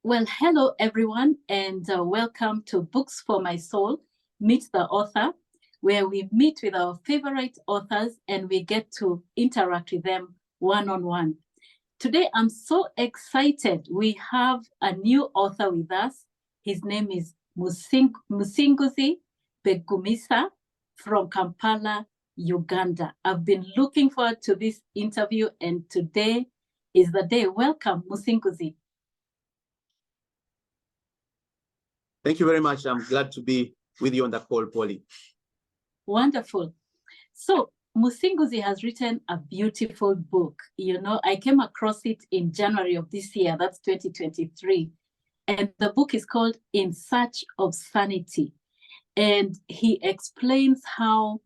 Well, hello everyone, and welcome to Books for My Soul, Meet the Author, where we meet with our favorite authors and we get to interact with them one-on-one. Today, I'm so excited. We have a new author with us. His name is Musinguzi Begumisa from Kampala, Uganda. I've been looking forward to this interview, and today is the day. Welcome, Musinguzi. Thank you very much. I'm glad to be with you on the call, Polly. Wonderful. So Musinguzi has written a beautiful book. You know, I came across it in January of this year, that's 2023. And the book is called In Search of Sanity. And he explains how,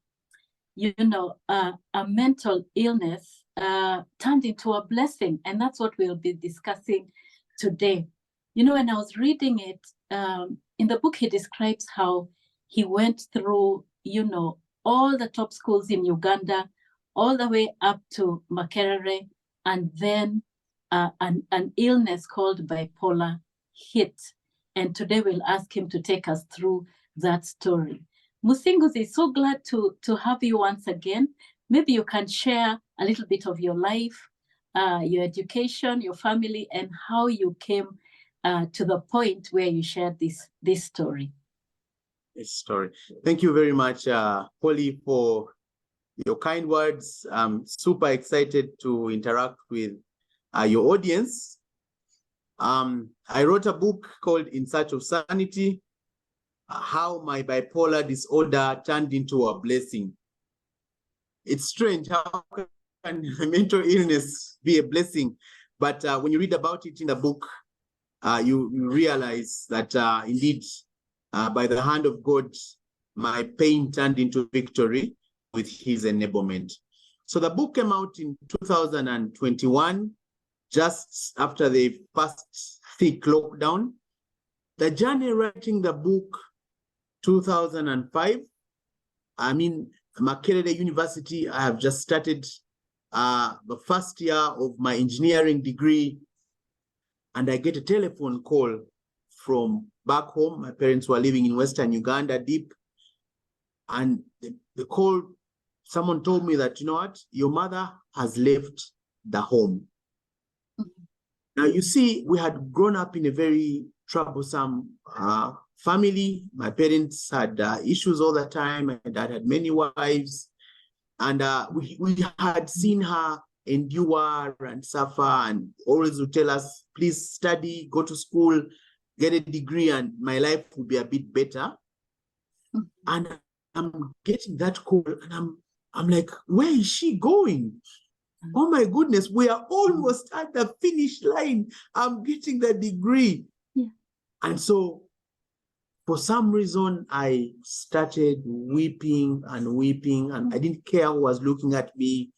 a mental illness turned into a blessing. And that's what we'll be discussing today. You know, when I was reading it, in the book, he describes how he went through, all the top schools in Uganda, all the way up to Makerere, and then an illness called bipolar hit. And today we'll ask him to take us through that story. Musinguzi, so glad to have you once again. Maybe you can share a little bit of your life, your education, your family, and how you came to the point where you shared this story. This story. Thank you very much, Polly, for your kind words. I'm super excited to interact with your audience. I wrote a book called In Search of Sanity, How My Bipolar Disorder Turned into a Blessing. It's strange, how can mental illness be a blessing? But when you read about it in the book, you realize that indeed, by the hand of God, my pain turned into victory with his enablement. So the book came out in 2021, just after the first thick lockdown. The journey writing the book, 2005. Makerere University, I have just started the first year of my engineering degree. And I get a telephone call from back home. My parents were living in Western Uganda, deep. And the call, someone told me that, you know what, your mother has left the home. Now, you see, we had grown up in a very troublesome family. My parents had issues all the time. My dad had many wives. And we had seen her endure and suffer, and always would tell us, please study, go to school, get a degree, and my life will be a bit better. And I'm getting that call, and I'm like, where is she going? Oh my goodness, we are almost at the finish line. I'm getting the degree. Yeah. And so for some reason, I started weeping, and I didn't care who was looking at me.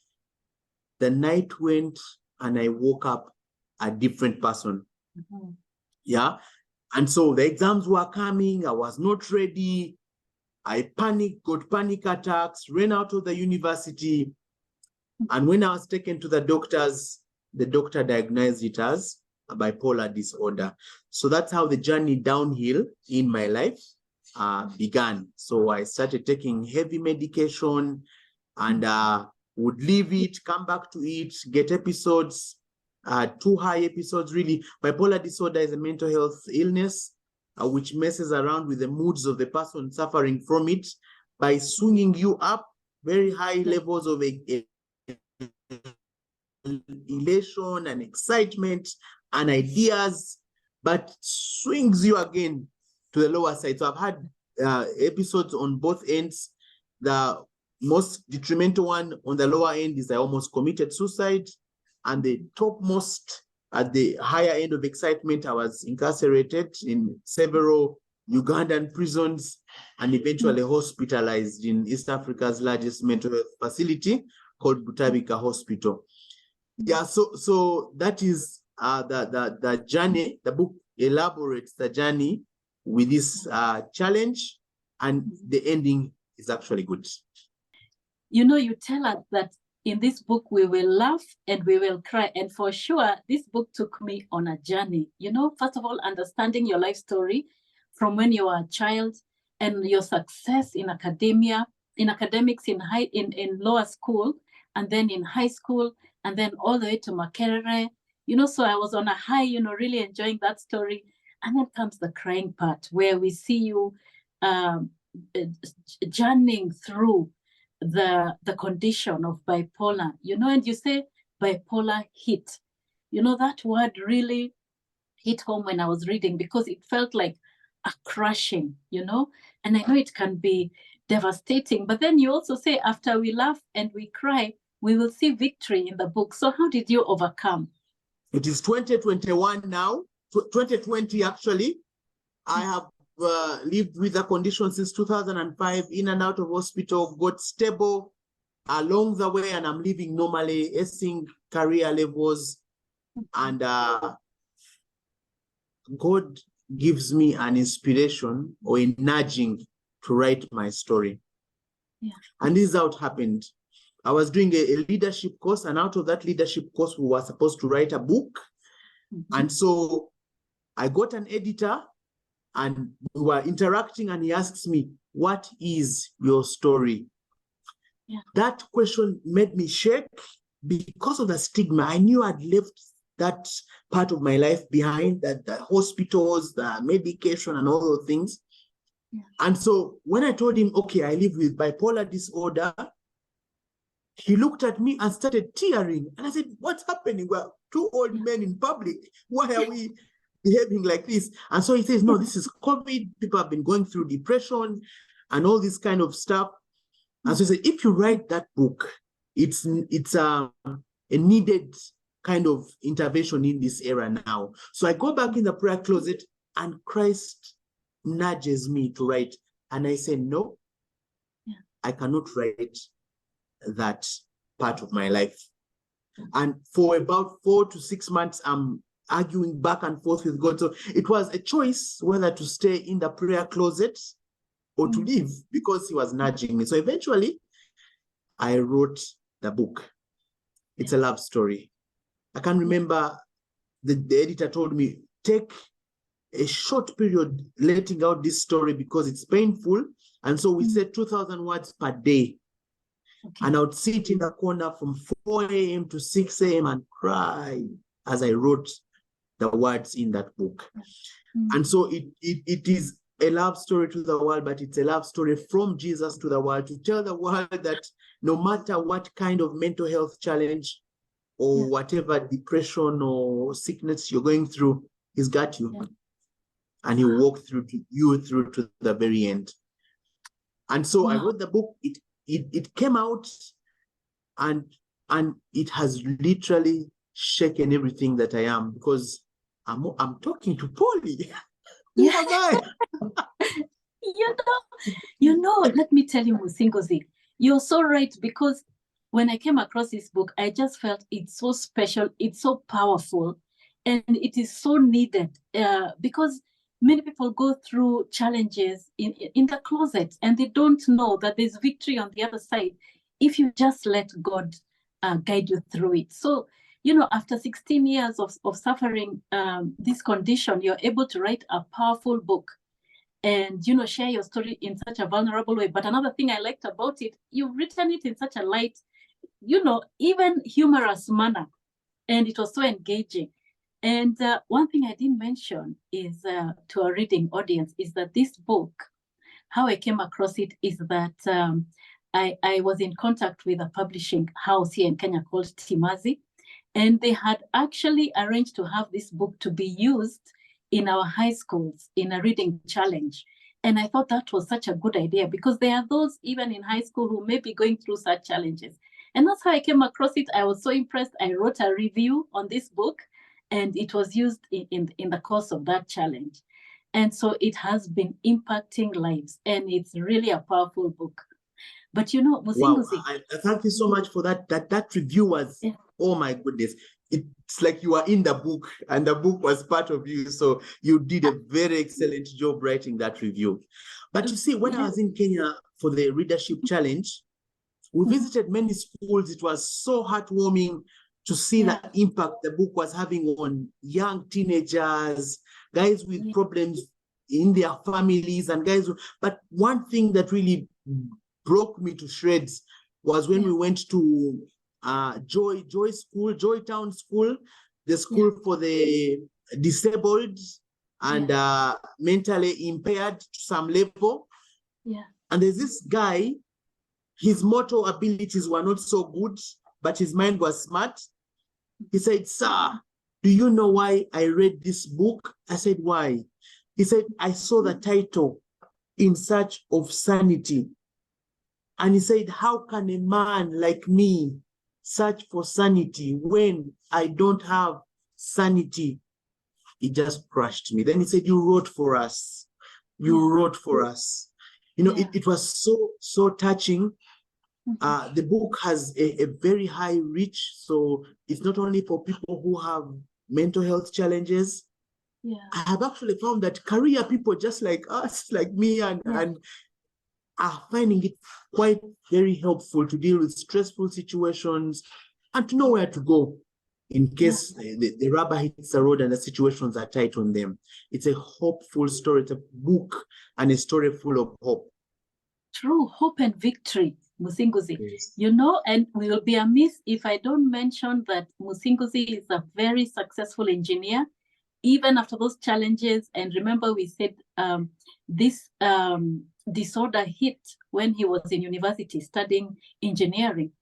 The night went, and I woke up a different person. Mm-hmm. Yeah. And so the exams were coming. I was not ready. I panicked, got panic attacks, ran out of the university. And when I was taken to the doctors, the doctor diagnosed it as a bipolar disorder. So that's how the journey downhill in my life began. So I started taking heavy medication, and would leave it, come back to it, get episodes, too high episodes, really. Bipolar disorder is a mental health illness which messes around with the moods of the person suffering from it by swinging you up very high levels of elation and excitement and ideas, but swings you again to the lower side. So I've had episodes on both ends. The most detrimental one on the lower end is I almost committed suicide, and the topmost at the higher end of excitement, I was incarcerated in several Ugandan prisons and eventually hospitalized in East Africa's largest mental health facility called Butabika Hospital. Yeah, so that is the journey. The book elaborates the journey with this challenge, and the ending is actually good. You know, you tell us that in this book, we will laugh and we will cry. And for sure, this book took me on a journey. You know, first of all, understanding your life story from when you were a child and your success in academia, in academics, in lower school, and then in high school, and then all the way to Makerere. You know, so I was on a high, you know, really enjoying that story. And then comes the crying part where we see you journeying through the condition of bipolar, you know, and you say bipolar hit. You know, that word really hit home when I was reading because it felt like a crushing, you know, and I know it can be devastating. But then you also say after we laugh and we cry, we will see victory in the book. So how did you overcome? It is 2021 now, 2020 actually. I have lived with the condition since 2005, in and out of hospital, got stable along the way, and I'm living normally, acing career levels. And God gives me an inspiration or a nudging to write my story. Yeah. And this is how it happened. I was doing a leadership course, and out of that leadership course, we were supposed to write a book. And so I got an editor, and we were interacting, and he asks me, what is your story? Yeah. That question made me shake because of the stigma. I knew I'd left that part of my life behind, that the hospitals, the medication, and all those things. Yeah. And so when I told him, okay, I live with bipolar disorder, he looked at me and started tearing. And I said, what's happening? We're two old men in public. Why are we behaving like this? And so he says, no, this is COVID. People have been going through depression and all this kind of stuff. And so he said, if you write that book, it's a needed kind of intervention in this era now. So I go back in the prayer closet, and Christ nudges me to write. And I say, no, I cannot write that part of my life. And for about 4 to 6 months, I'm arguing back and forth with God. So it was a choice whether to stay in the prayer closet or to leave, because he was nudging me. So eventually I wrote the book. It's a love story. I can remember the editor told me, take a short period letting out this story because it's painful. And so we said 2,000 words per day. Okay. And I would sit in the corner from 4 a.m. to 6 a.m. and cry as I wrote the words in that book. And so it is a love story to the world, but it's a love story from Jesus to the world, to tell the world that no matter what kind of mental health challenge or whatever depression or sickness you're going through, he's got you. And he'll walk through to you through to the very end. And so I wrote the book. It came out, and it has literally shaken everything that I am, because I'm talking to Polly. Who am I? You know, let me tell you, Musinguzi, you're so right, because when I came across this book, I just felt it's so special, it's so powerful, and it is so needed, because many people go through challenges in the closet, and they don't know that there's victory on the other side if you just let God guide you through it. So, you know, after 16 years of suffering this condition, you're able to write a powerful book and, you know, share your story in such a vulnerable way. But another thing I liked about it, you've written it in such a light, you know, even humorous manner, and it was so engaging. And one thing I didn't mention is to our reading audience is that this book, how I came across it is that I was in contact with a publishing house here in Kenya called Timazi, and they had actually arranged to have this book to be used in our high schools in a reading challenge. And I thought that was such a good idea, because there are those even in high school who may be going through such challenges. And that's how I came across it. I was so impressed. I wrote a review on this book, and it was used in the course of that challenge. And so it has been impacting lives, and it's really a powerful book. But you know, Musinguzi, wow, thank you so much for that. That review was, oh my goodness. It's like you are in the book, and the book was part of you. So you did a very excellent job writing that review. But you see, when I was in Kenya for the readership challenge, We visited many schools. It was so heartwarming to see the impact the book was having on young teenagers, guys with problems in their families, and guys. But one thing that really broke me to shreds was when we went to Joytown School, the school for the disabled and mentally impaired to some level. And there's this guy, his motor abilities were not so good, but his mind was smart. He said, "Sir, do you know why I read this book?" I said, "Why?" He said, "I saw the title, In Search of Sanity." And he said, "How can a man like me search for sanity when I don't have sanity?" It just crushed me. Then he said, "You wrote for us. You wrote for us." You know, it was so touching. The book has a very high reach. So it's not only for people who have mental health challenges. I have actually found that career people just like us, like me, and are finding it quite very helpful to deal with stressful situations and to know where to go in case the rubber hits the road and the situations are tight on them. It's a hopeful story. It's a book and a story full of hope. True hope and victory, Musinguzi. Yes. You know, and we will be amiss if I don't mention that Musinguzi is a very successful engineer, even after those challenges. And remember, we said this disorder hit when he was in university studying engineering,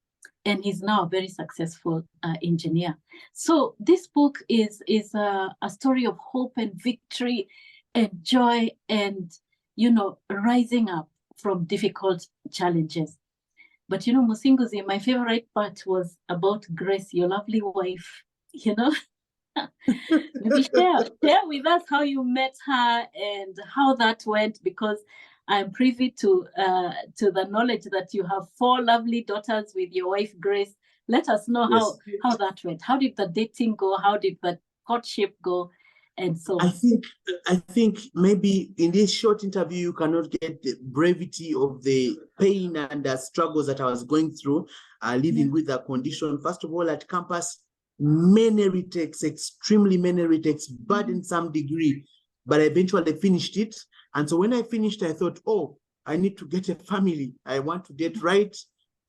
and he's now a very successful engineer. So this book is a story of hope and victory and joy and, you know, rising up from difficult challenges. But, you know, Musinguzi, my favorite part was about Grace, your lovely wife, you know. Maybe share with us how you met her and how that went, because I'm privy to the knowledge that you have 4 lovely daughters with your wife, Grace. Let us know how that went. How did the dating go? How did the courtship go? And so I think maybe in this short interview, you cannot get the brevity of the pain and the struggles that I was going through, living with the condition. First of all, at campus, many retakes, extremely many retakes, but in some degree, but I eventually finished it. And so when I finished, I thought, oh, I need to get a family. I want to date right.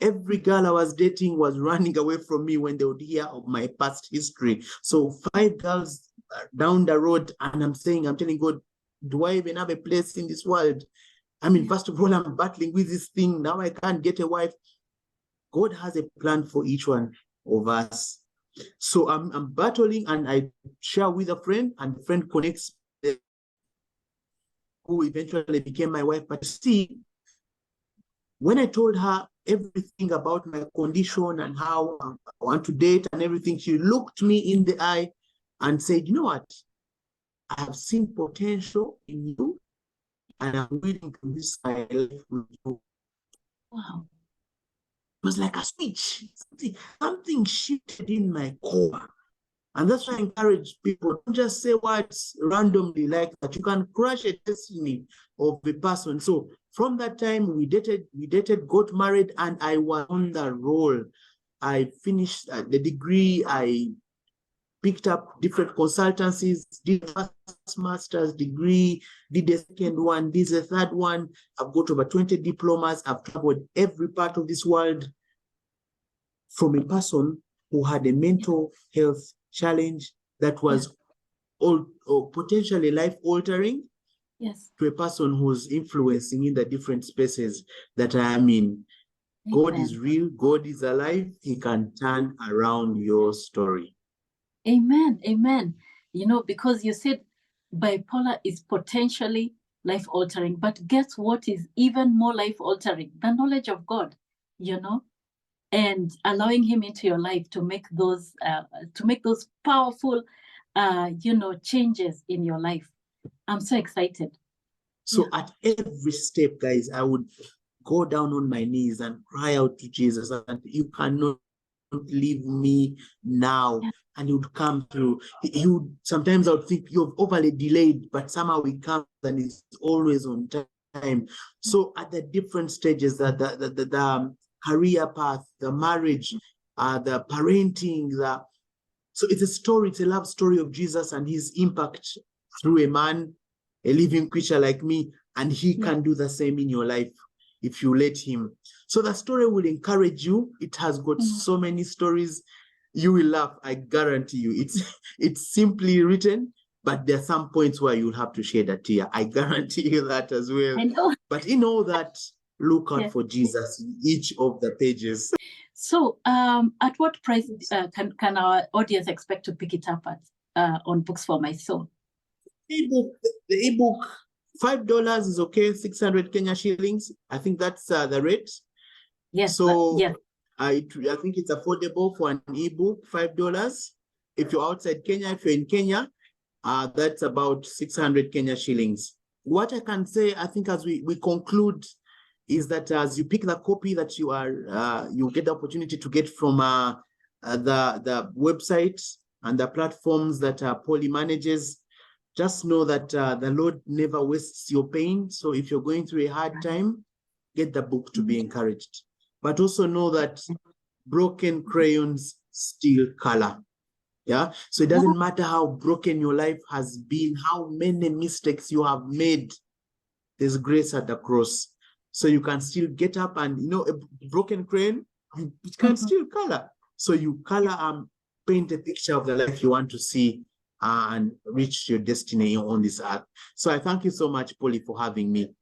Every girl I was dating was running away from me when they would hear of my past history. So 5 girls down the road, and I'm telling God, do I even have a place in this world? I mean, first of all, I'm battling with this thing. Now I can't get a wife. God has a plan for each one of us. So I'm battling, and I share with a friend, and the friend connects who eventually became my wife. But see, when I told her everything about my condition and how I want to date and everything, she looked me in the eye and said, "You know what? I have seen potential in you, and I'm willing to risk my life with you." wow. It was like a switch. Something shifted in my core. And that's why I encourage people, don't just say words randomly like that. You can crush a destiny of a person. So from that time, we dated, got married, and I was on the roll. I finished the degree. I picked up different consultancies, did a first master's degree, did a second one, did a third one. I've got over 20 diplomas. I've traveled every part of this world, from a person who had a mental health challenge that was potentially life-altering, to a person who's influencing in the different spaces that I am in. God is real. God is alive. He can turn around your story. Amen. Amen. You know, because you said bipolar is potentially life-altering, but guess what is even more life-altering? The knowledge of God, you know, and allowing him into your life to make those powerful you know, changes in your life. I'm so excited. So at every step, guys, I would go down on my knees and cry out to Jesus, and you cannot leave me now. And he would come through. He would, sometimes I would think you've overly delayed, but somehow he comes and he's always on time. So at the different stages, the career path, the marriage, the parenting, so it's a story, it's a love story of Jesus and his impact through a man, a living creature like me, and he can do the same in your life if you let him. So the story will encourage you. It has got so many stories. You will laugh, I guarantee you. It's simply written, but there are some points where you'll have to shed a tear. I guarantee you that as well. I know. But in all that, look out for Jesus in each of the pages. So at what price can our audience expect to pick it up at on Books for My Soul? The ebook, $5 is okay, 600 Kenya shillings. I think that's the rate. Yes. So yes. I think it's affordable for an ebook, $5. If you're outside Kenya, if you're in Kenya, that's about 600 Kenya shillings. What I can say, I think as we conclude, is that as you pick the copy that you get the opportunity to get from the website and the platforms that Polly manages, just know that the Lord never wastes your pain. So if you're going through a hard time, get the book to be encouraged. But also know that broken crayons still color. Yeah. So it doesn't matter how broken your life has been, how many mistakes you have made, there's grace at the cross. So you can still get up and, a broken crayon, it can still color. So you color and paint a picture of the life you want to see and reach your destiny on this earth. So I thank you so much, Polly, for having me.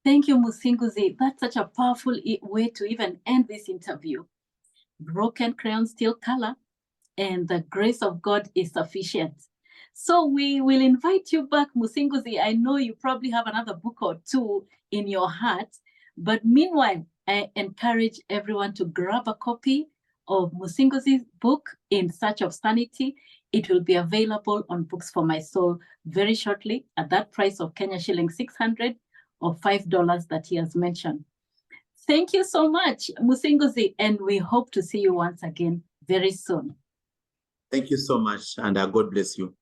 Thank you, Musinguzi. That's such a powerful way to even end this interview. Broken crayons still color, and the grace of God is sufficient. So we will invite you back, Musinguzi. I know you probably have another book or two in your heart, but meanwhile, I encourage everyone to grab a copy of Musinguzi's book, In Search of Sanity. It will be available on Books for My Soul very shortly at that price of Kenya shilling 600 or $5 that he has mentioned. Thank you so much, Musinguzi, and we hope to see you once again very soon. Thank you so much, and God bless you.